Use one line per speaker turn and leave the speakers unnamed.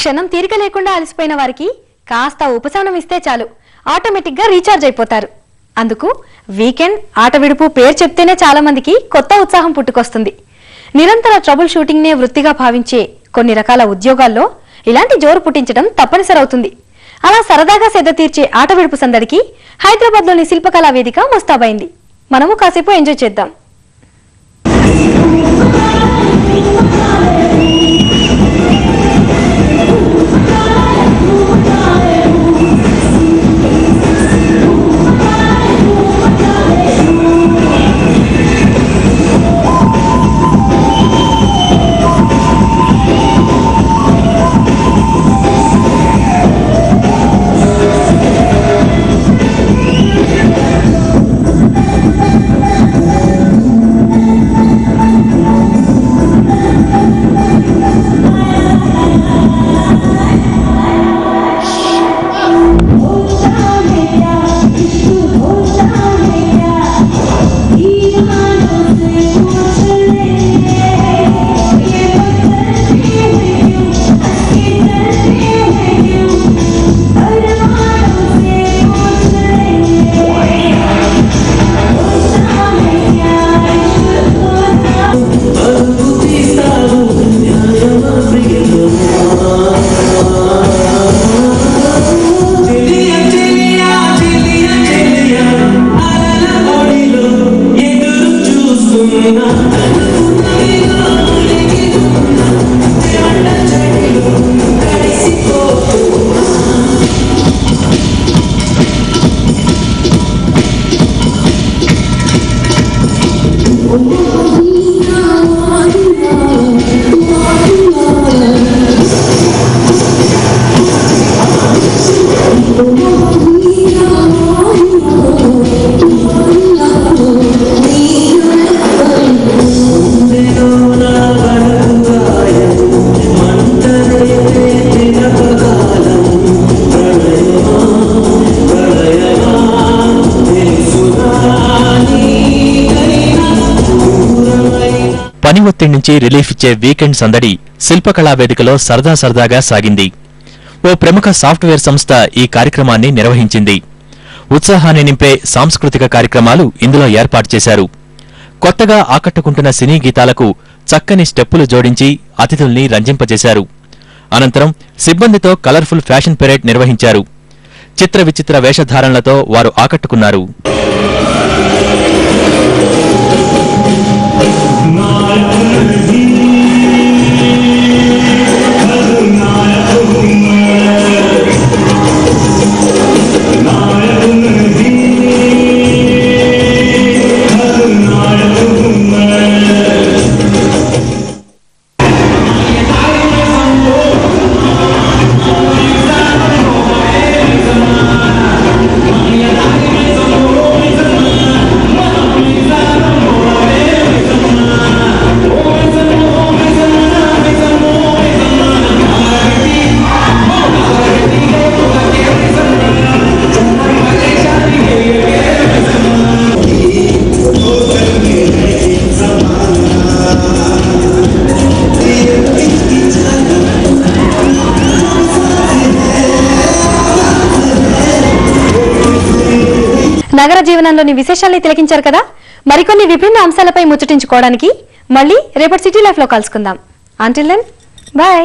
క్షణం తీరిక లేకుండా అలసిపోయిన వారికి కాస్త ఉపశమనం ఇస్తే చాలు ఆటోమేటిక్ గా రీఛార్జ్ అయిపోతారు. అందుకు వీకెండ్ ఆట విడుపు పేరు చెప్తేనే చాలా మందికి కొత్త ఉత్సాహం పుట్టుకొస్తుంది. నిరంతర ట్రబుల్ షూటింగ్ నే వృత్తిగా భావించే కొన్ని రకాల ఉద్యోగాల్లో ఇలాంటి జోరు పుట్టించడం తప్పనిసరి అవుతుంది. అలా సరదాగా సెద తీర్చే ఆట విడుపు సందడికి హైదరాబాద్ లోని శిల్పకళా వేదిక ముస్తాబైంది. మనము కాసేపు ఎంజాయ్ చేద్దాం.
పని ఒత్తిడి నుంచి రిలీఫ్ ఇచ్చే వీకెండ్ సందడి శిల్పకళా వేదికలో సరదాగా సాగింది. ఓ ప్రముఖ సాఫ్ట్వేర్ సంస్థ ఈ కార్యక్రమాన్ని నిర్వహించింది. ఉత్సాహాన్ని నింపే సాంస్కృతిక కార్యక్రమాలు ఇందులో ఏర్పాటు చేశారు. కొత్తగా ఆకట్టుకుంటున్న సినీ గీతాలకు చక్కని స్టెప్పులు జోడించి అతిథుల్ని రంజింపజేశారు. అనంతరం సిబ్బందితో కలర్ఫుల్ ఫ్యాషన్ పెరేడ్ నిర్వహించారు. చిత్ర విచిత్ర వేషధారణలతో వారు ఆకట్టుకున్నారు.
నగర జీవనంలోని విశేషాల్ని తిలకించారు కదా. మరికొన్ని విభిన్న అంశాలపై ముచ్చటించుకోవడానికి మళ్ళీ రేపటి సిటీ లైఫ్ లో కలుసుకుందాం. Until then by.